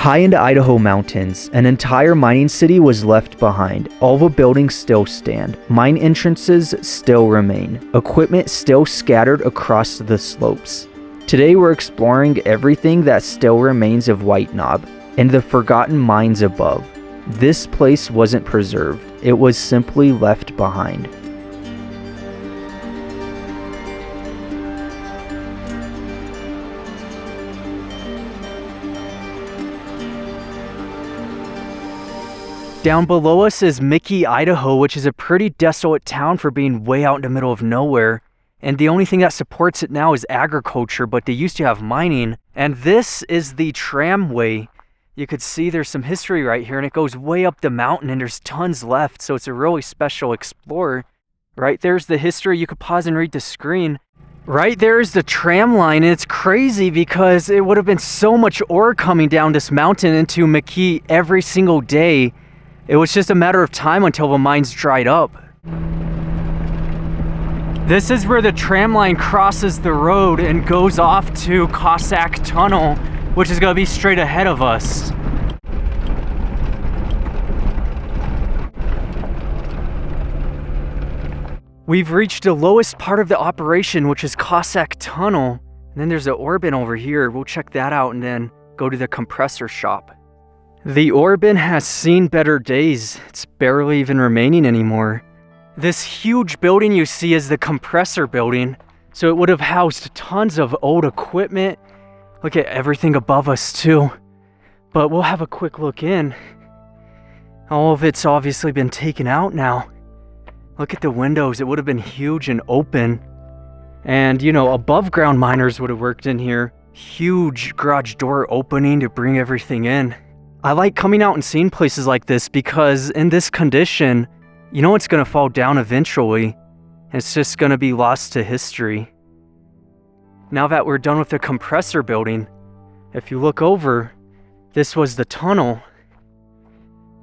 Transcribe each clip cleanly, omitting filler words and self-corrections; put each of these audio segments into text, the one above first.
High in the Idaho mountains, an entire mining city was left behind. All the buildings still stand. Mine entrances still remain. Equipment still scattered across the slopes. Today we're exploring everything that still remains of White Knob and the forgotten mines above. This place wasn't preserved. It was simply left behind. Down below us is Mackay, Idaho, which is a pretty desolate town for being way out in the middle of nowhere. And the only thing that supports it now is agriculture, but they used to have mining. And this is the Tramway. You could see there's some history right here, and it goes way up the mountain, and there's tons left, so it's a really special explorer. Right there's the history. You could pause and read the screen. Right there is the tram line, and it's crazy because it would have been so much ore coming down this mountain into Mackay every single day. It was just a matter of time until the mines dried up. This is where the tram line crosses the road and goes off to Cossack Tunnel, which is going to be straight ahead of us. We've reached the lowest part of the operation, which is Cossack Tunnel. And then there's an ore bin over here. We'll check that out and then go to the compressor shop. The ore bin has seen better days. It's barely even remaining anymore. This huge building you see is the compressor building. So it would have housed tons of old equipment. Look at everything above us too. But we'll have a quick look in. All of it's obviously been taken out now. Look at the windows. It would have been huge and open. And you know, above ground miners would have worked in here. Huge garage door opening to bring everything in. I like coming out and seeing places like this because in this condition, you know it's going to fall down eventually. It's just going to be lost to history. Now that we're done with the compressor building, if you look over, this was the tunnel.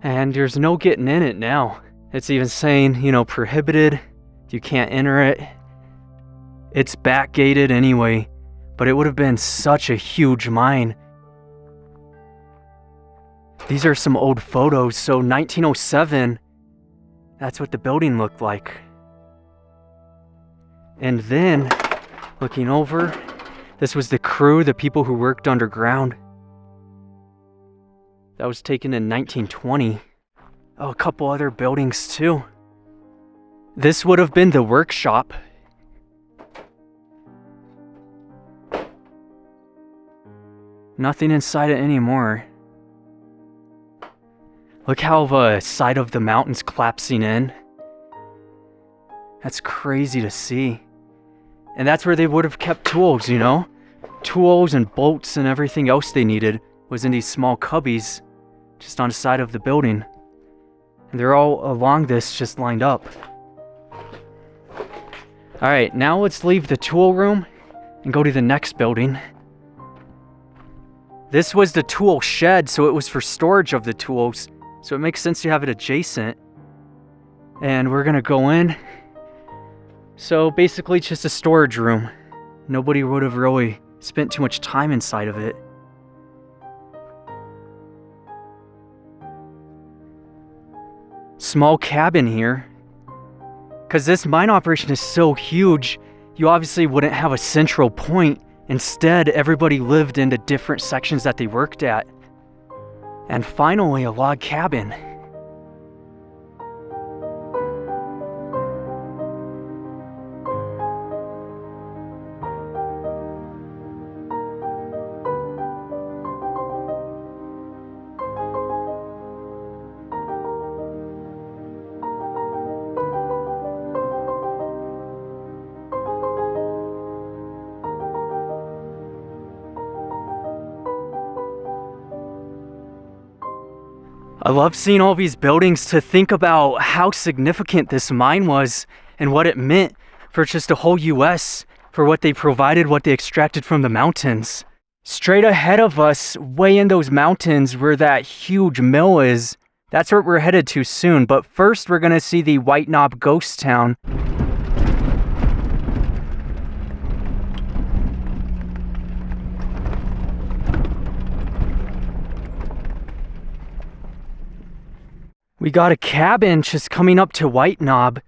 And there's no getting in it now. It's even saying, you know, prohibited. You can't enter it. It's backgated anyway, but it would have been such a huge mine. These are some old photos. So 1907, that's what the building looked like. And then, looking over, this was the crew, the people who worked underground. That was taken in 1920. Oh, a couple other buildings too. This would have been the workshop. Nothing inside it anymore. Look how the side of the mountain's collapsing in. That's crazy to see. And that's where they would have kept tools, you know? Tools and bolts and everything else they needed was in these small cubbies just on the side of the building. And they're all along this, just lined up. Alright, now let's leave the tool room and go to the next building. This was the tool shed, so it was for storage of the tools. So it makes sense to have it adjacent. And we're gonna go in. So basically it's just a storage room. Nobody would have really spent too much time inside of it. Small cabin here. Because this mine operation is so huge, you obviously wouldn't have a central point. Instead, everybody lived in the different sections that they worked at. And finally, a log cabin. I love seeing all these buildings to think about how significant this mine was and what it meant for just the whole US, for what they provided, what they extracted from the mountains. Straight ahead of us, way in those mountains where that huge mill is, that's where we're headed to soon. But first we're gonna see the White Knob ghost town. We got a cabin just coming up to White Knob.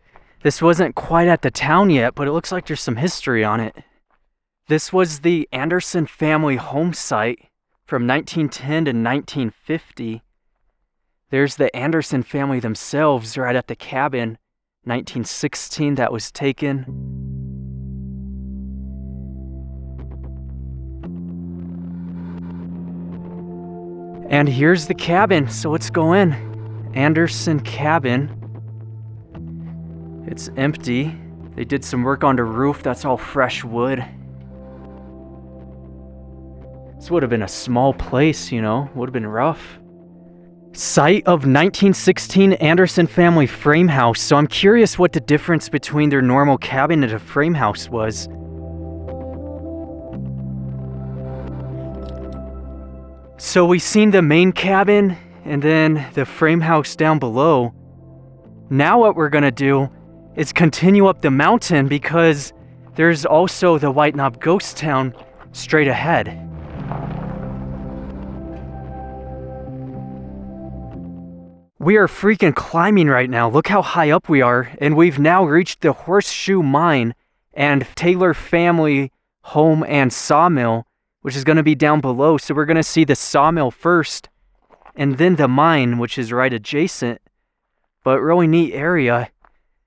This wasn't quite at the town yet, but it looks like there's some history on it. This was the Anderson family home site from 1910 to 1950. There's the Anderson family themselves right at the cabin. 1916 that was taken. And here's the cabin, so let's go in. Anderson cabin. It's empty. They did some work on the roof, that's all fresh wood. This would have been a small place, you know, would have been rough. Site of 1916 Anderson family frame house, so I'm curious what the difference between their normal cabin and a frame house was. So we seen the main cabin and then the frame house down below. Now what we're gonna do is continue up the mountain because there's also the White Knob ghost town straight ahead. We are freaking climbing right now. Look how high up we are, and we've now reached the Horseshoe mine and Taylor family home and sawmill, which is going to be down below. So we're going to see the sawmill first and then the mine, which is right adjacent, but really neat area.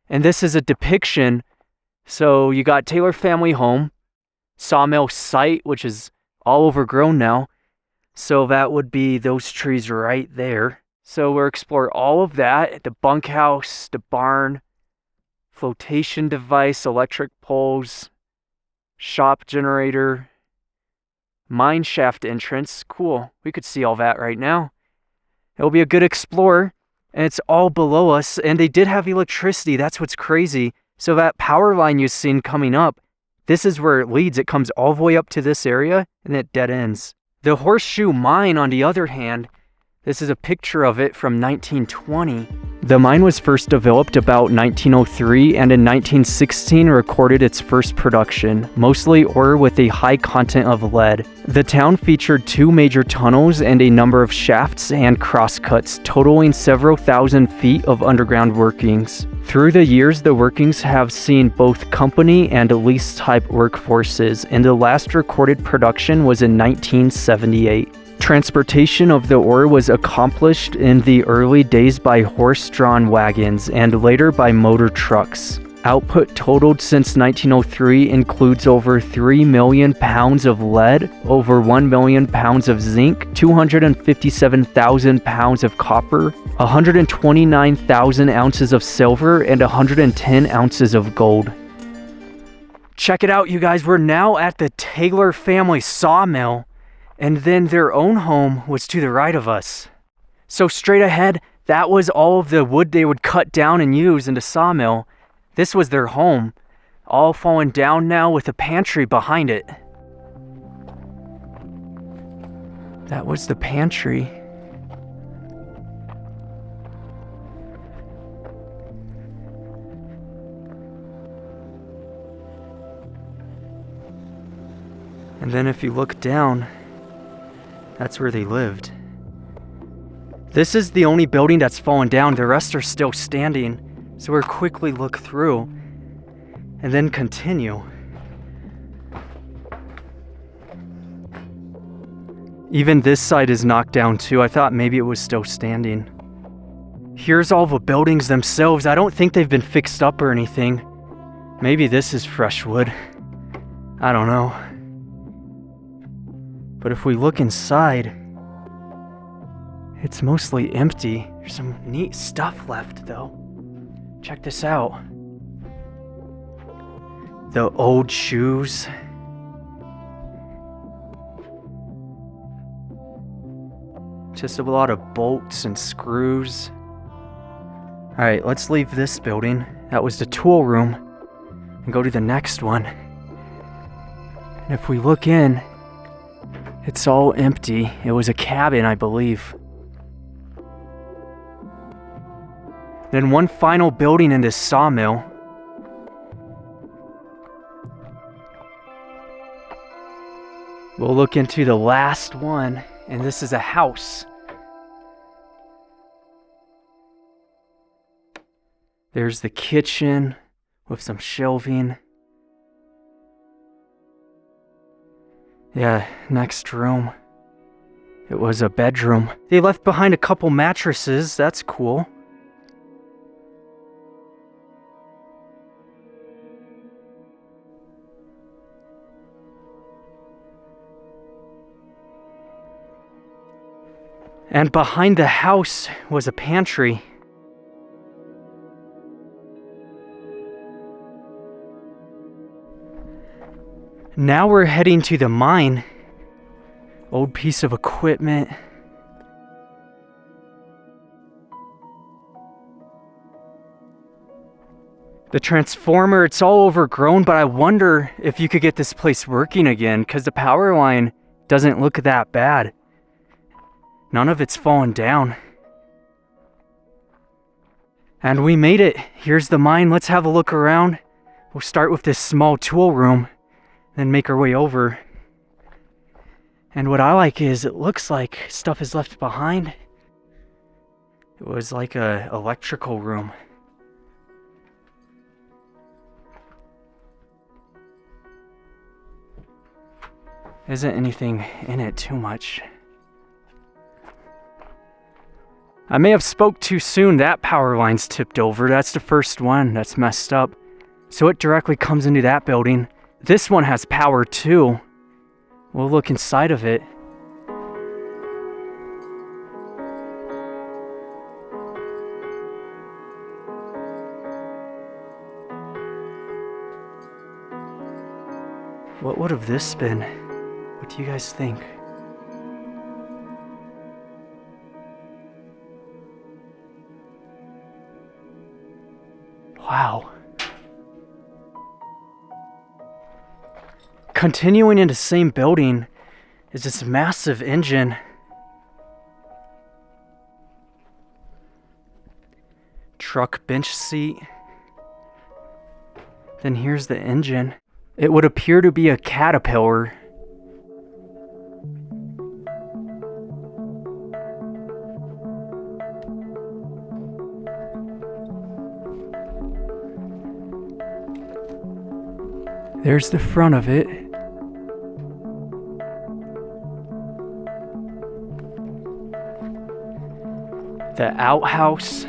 And this is a depiction. So you got Taylor family home, sawmill site, which is all overgrown now. So that would be those trees right there. So we'll explore all of that, the bunkhouse, the barn, flotation device, electric poles, shop generator, mine shaft entrance. Cool, we could see all that right now. It'll be a good explore, and it's all below us, and they did have electricity. That's what's crazy. So that power line you've seen coming up, this is where it leads. It comes all the way up to this area, and it dead ends. The Horseshoe mine, on the other hand, this is a picture of it from 1920. The mine was first developed about 1903 and in 1916 recorded its first production, mostly ore with a high content of lead. The town featured 2 major tunnels and a number of shafts and crosscuts, totaling several thousand feet of underground workings. Through the years, the workings have seen both company and lease-type workforces, and the last recorded production was in 1978. Transportation of the ore was accomplished in the early days by horse-drawn wagons and later by motor trucks. Output totaled since 1903 includes over 3 million pounds of lead, over 1 million pounds of zinc, 257,000 pounds of copper, 129,000 ounces of silver, and 110 ounces of gold. Check it out, you guys. We're now at the Taylor family sawmill. And then their own home was to the right of us. So straight ahead, that was all of the wood they would cut down and use in the sawmill. This was their home, all fallen down now with a pantry behind it. That was the pantry. And then if you look down, that's where they lived. This is the only building that's fallen down. The rest are still standing. So we'll quickly look through and then continue. Even this side is knocked down too. I thought maybe it was still standing. Here's all the buildings themselves. I don't think they've been fixed up or anything. Maybe this is fresh wood. I don't know. But if we look inside, it's mostly empty. There's some neat stuff left though. Check this out. The old shoes. Just a lot of bolts and screws. Alright, let's leave this building. That was the tool room. And go to the next one. And if we look in, it's all empty. It was a cabin, I believe. Then one final building in this sawmill. We'll look into the last one, and this is a house. There's the kitchen with some shelving. Yeah, next room. It was a bedroom. They left behind a couple mattresses. That's cool. And behind the house was a pantry. Now we're heading to the mine. Old piece of equipment. The transformer, it's all overgrown, but I wonder if you could get this place working again, because the power line doesn't look that bad. None of it's fallen down. And we made it. Here's the mine. Let's have a look around. We'll start with this small tool room, then make our way over. And what I like is it looks like stuff is left behind. It was like a electrical room. Isn't anything in it too much. I may have spoke too soon. That power line's tipped over. That's the first one that's messed up. So it directly comes into that building. This one has power too. We'll look inside of it. What would have this been? What do you guys think? Wow. Continuing in the same building is this massive engine. Truck bench seat. Then here's the engine. It would appear to be a Caterpillar. There's the front of it. The outhouse.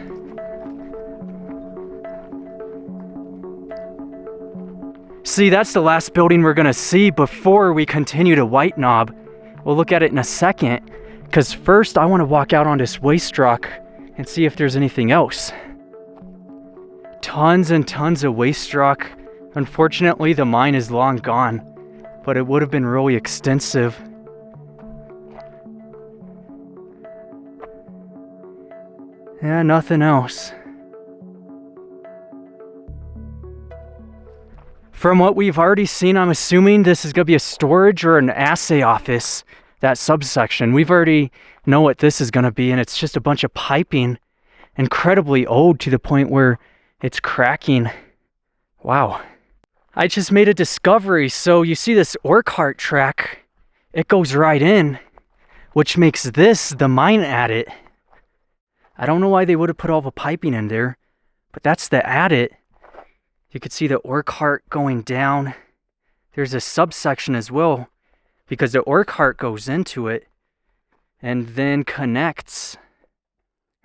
See, that's the last building we're gonna see before we continue to White Knob. We'll look at it in a second, because first I want to walk out on this waste rock and see if there's anything else. Tons and tons of waste rock. Unfortunately, the mine is long gone, but it would have been really extensive. Yeah, nothing else. From what we've already seen, I'm assuming this is going to be a storage or an assay office, that subsection. We've already know what this is going to be, and it's just a bunch of piping, incredibly old to the point where it's cracking. Wow. I just made a discovery. So you see this ore cart track, it goes right in, which makes this the mine adit. I don't know why they would have put all the piping in there, but that's the adit. You could see the ore cart going down. There's a subsection as well, because the ore cart goes into it and then connects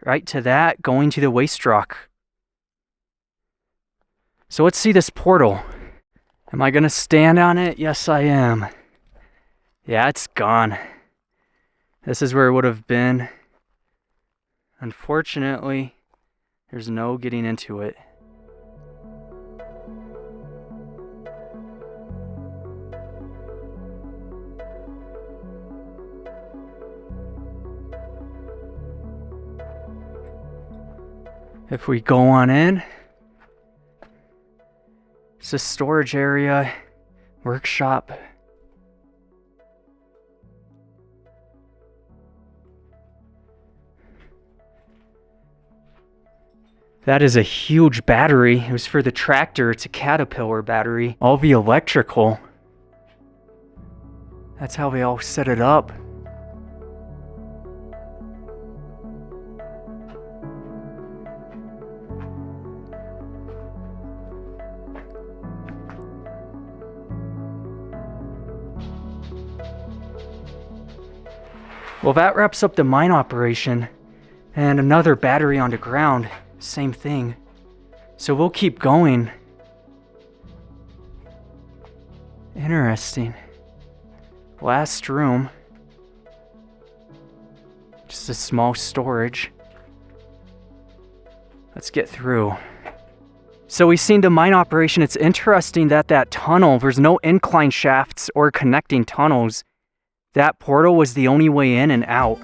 right to that, going to the waste rock. So let's see this portal. Am I gonna stand on it? Yes, I am. Yeah, it's gone. This is where it would have been. Unfortunately, there's no getting into it. If we go on in, it's a storage area, workshop. That is a huge battery. It was for the tractor. It's a Caterpillar battery. All the electrical. That's how they all set it up. Well, that wraps up the mine operation. And another battery on the ground. Same thing. So we'll keep going. Interesting. Last room. Just a small storage. Let's get through. So we've seen the mine operation. It's interesting that tunnel, there's no incline shafts or connecting tunnels. That portal was the only way in and out.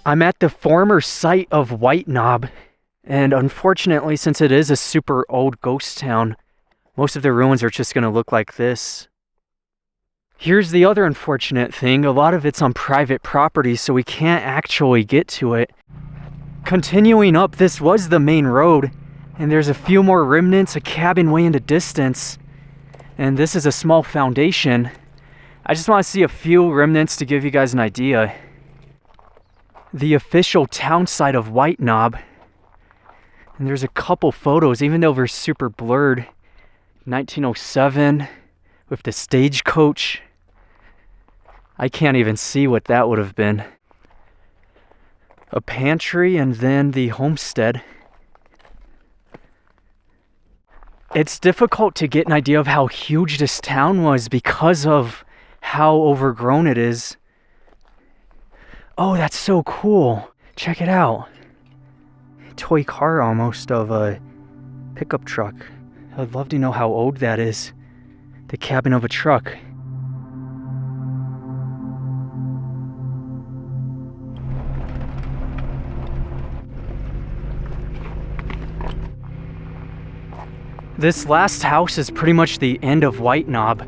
I'm at the former site of White Knob, and unfortunately, since it is a super old ghost town, most of the ruins are just going to look like this. Here's the other unfortunate thing, a lot of it's on private property, so we can't actually get to it. Continuing up, this was the main road, and there's a few more remnants, a cabin way in the distance, and this is a small foundation. I just want to see a few remnants to give you guys an idea. The official town site of White Knob. And there's a couple photos, even though they're super blurred. 1907 with the stagecoach. I can't even see what that would have been. A pantry and then the homestead. It's difficult to get an idea of how huge this town was because of how overgrown it is. Oh, that's so cool. Check it out. Toy car almost of a pickup truck. I'd love to know how old that is. The cabin of a truck. This last house is pretty much the end of White Knob.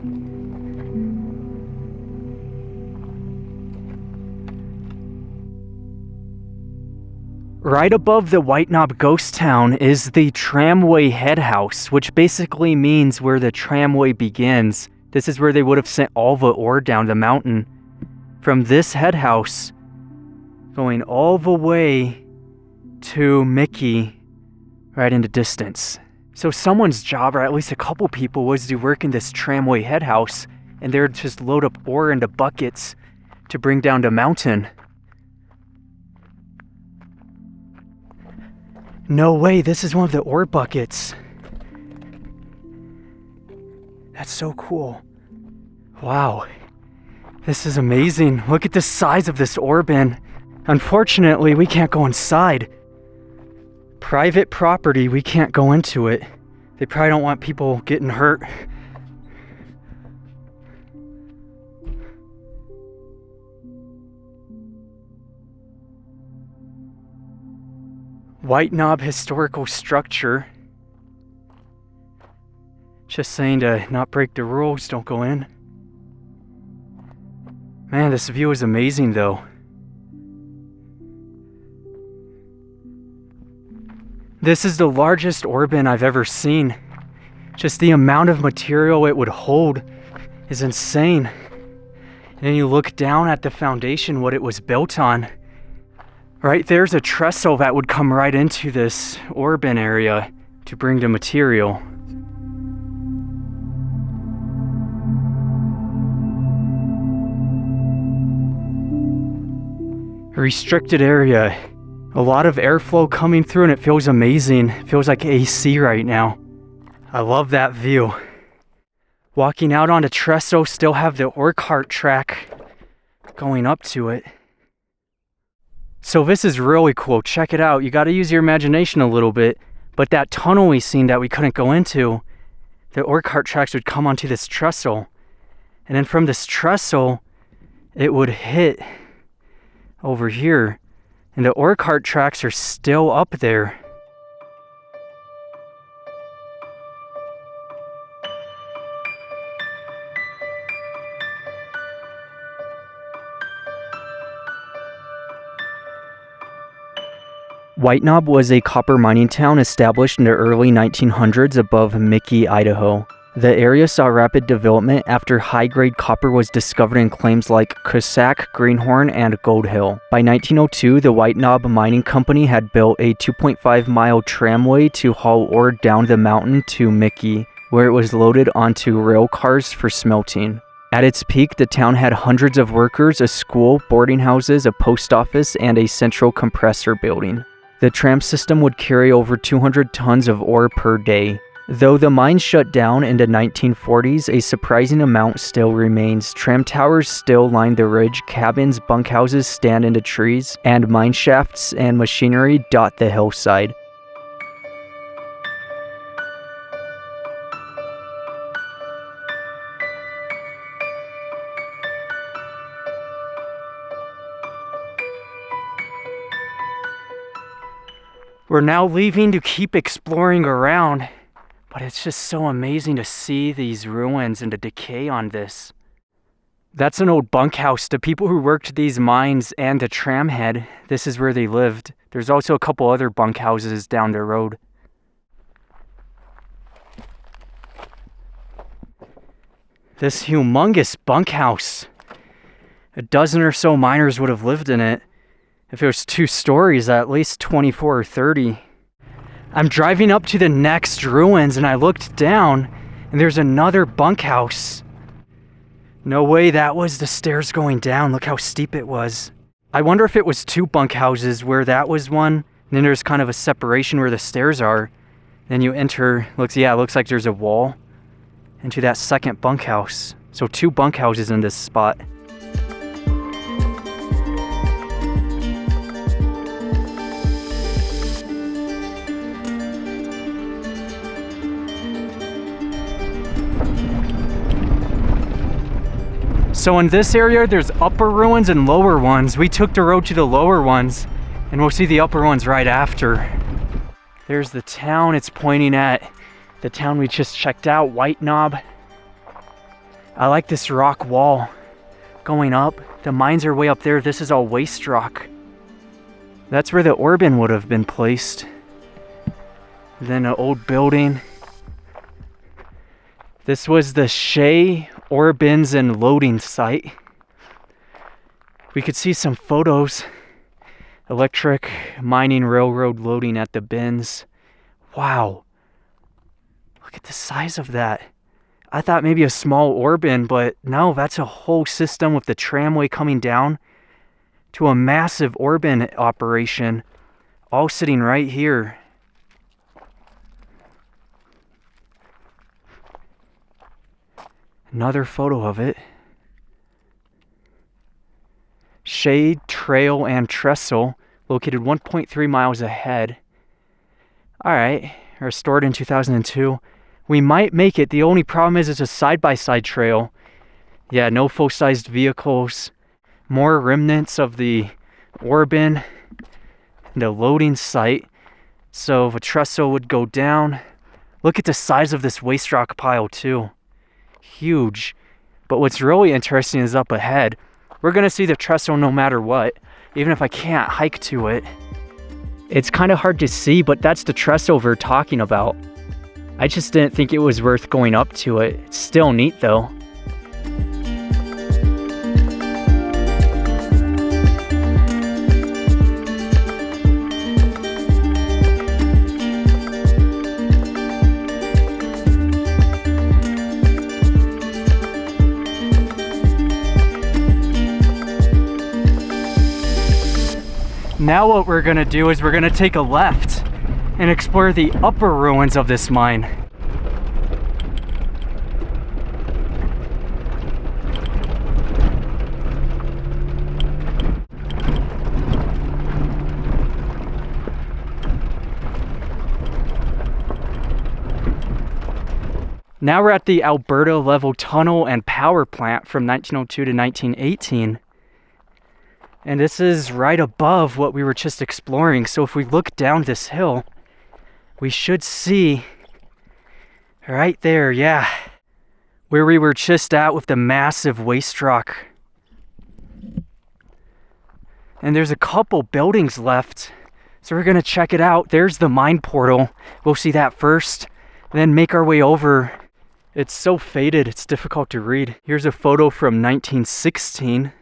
Right above the White Knob ghost town is the Tramway head house, which basically means where the tramway begins. This is where they would have sent all the ore down the mountain. From this head house, going all the way to Mackay, right in the distance. So someone's job, or at least a couple people, was to work in this Tramway head house, and they would just load up ore into buckets to bring down the mountain. No way, this is one of the ore buckets. That's so cool. Wow. This is amazing. Look at the size of this ore bin. Unfortunately, we can't go inside. Private property, we can't go into it. They probably don't want people getting hurt. White Knob historical structure. Just saying to not break the rules, don't go in. Man, this view is amazing though. This is the largest ore bin I've ever seen. Just the amount of material it would hold is insane. And then you look down at the foundation, what it was built on. Right there's a trestle that would come right into this ore bin area to bring the material. Restricted area. A lot of airflow coming through and it feels amazing. It feels like AC right now. I love that view. Walking out on the trestle, still have the ore cart track going up to it. So this is really cool. Check it out. You got to use your imagination a little bit. But that tunnel we seen that we couldn't go into, the ore cart tracks would come onto this trestle. And then from this trestle, it would hit over here And the ore cart tracks are still up there. White Knob was a copper mining town established in the early 1900s above Mackay, Idaho. The area saw rapid development after high-grade copper was discovered in claims like Cossack, Greenhorn, and Gold Hill. By 1902, the White Knob Mining Company had built a 2.5-mile tramway to haul ore down the mountain to Mackay, where it was loaded onto rail cars for smelting. At its peak, the town had hundreds of workers, a school, boarding houses, a post office, and a central compressor building. The tram system would carry over 200 tons of ore per day. Though the mine shut down in the 1940s, a surprising amount still remains. Tram towers still line the ridge, cabins, bunkhouses stand in the trees, and mine shafts and machinery dot the hillside. We're now leaving to keep exploring around, but it's just so amazing to see these ruins and the decay on this. That's an old bunkhouse. The people who worked these mines and the tram head, this is where they lived. There's also a couple other bunkhouses down the road. This humongous bunkhouse. A dozen or so miners would have lived in it. If it was 2 stories, at least 24 or 30. I'm driving up to the next ruins and I looked down and there's another bunkhouse. No way that was the stairs going down. Look how steep it was. I wonder if it was 2 bunkhouses where that was one. And then there's kind of a separation where the stairs are. Then you enter, it looks like there's a wall into that second bunkhouse. So 2 bunkhouses in this spot. So in this area, there's upper ruins and lower ones. We took the road to the lower ones, and we'll see the upper ones right after. There's the town. It's pointing at the town we just checked out, White Knob. I like this rock wall going up. The mines are way up there. This is all waste rock. That's where the ore bin would have been placed. Then an old building. This was the Shay ore bins and loading site. We could see some photos. Electric mining railroad loading at the bins. Wow. Look at the size of that. I thought maybe a small ore bin, but no, that's a whole system with the tramway coming down to a massive ore bin operation, all sitting right here. Another photo of it. Shade, Trail, and Trestle, located 1.3 miles ahead. Alright, restored in 2002. We might make it. The only problem is it's a side-by-side trail. Yeah, no full-sized vehicles. More remnants of the ore bin and the loading site. So if a trestle would go down. Look at the size of this waste rock pile too. Huge. But what's really interesting is up ahead. We're gonna see the trestle no matter what, even if I can't hike to it. It's kind of hard to see, but that's the trestle we're talking about. I just didn't think it was worth going up to it. It's still neat though. Now what we're gonna do is we're gonna take a left and explore the upper ruins of this mine. Now we're at the Alberta level tunnel and power plant from 1902 to 1918. And this is right above what we were just exploring. So if we look down this hill, we should see right there, yeah, where we were just at with the massive waste rock. And there's a couple buildings left, so we're gonna check it out. There's the mine portal. We'll see that first, then make our way over. It's so faded, it's difficult to read. Here's a photo from 1916.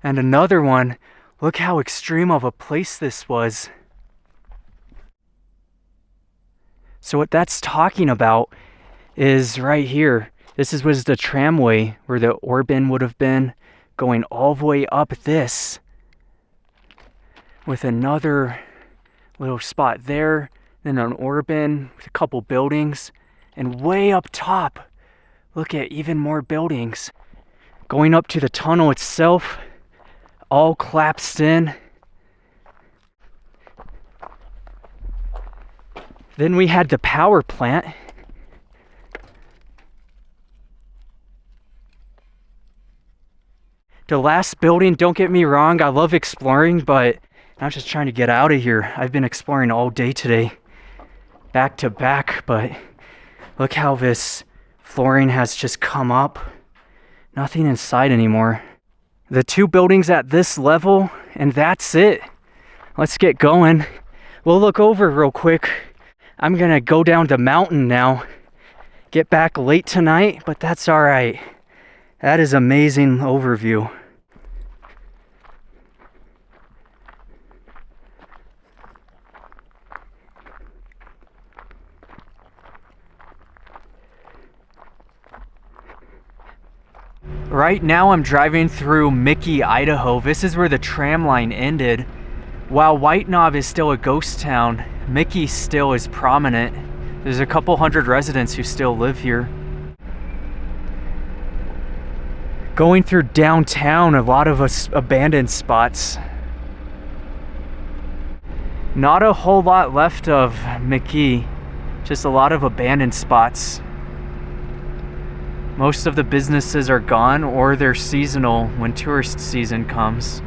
And another one. Look how extreme of a place this was. So what that's talking about is right here. This was the tramway where the Orben would have been, going all the way up this, with another little spot there, then an Orben with a couple buildings, and way up top, look at even more buildings. Going up to the tunnel itself, all collapsed in. Then we had the power plant. The last building, don't get me wrong, I love exploring, but I'm just trying to get out of here. I've been exploring all day today, back to back, but look how this flooring has just come up. Nothing inside anymore. The two buildings at this level, and that's it. Let's get going. We'll look over real quick. I'm gonna go down the mountain now. Get back late tonight, but that's all right. That is amazing overview. Right now I'm driving through Mackay, Idaho. This is where the tram line ended. While White Knob is still a ghost town, Mackay still is prominent. There's a couple hundred residents who still live here. Going through downtown, a lot of abandoned spots. Not a whole lot left of Mackay, just a lot of abandoned spots. Most of the businesses are gone or they're seasonal when tourist season comes.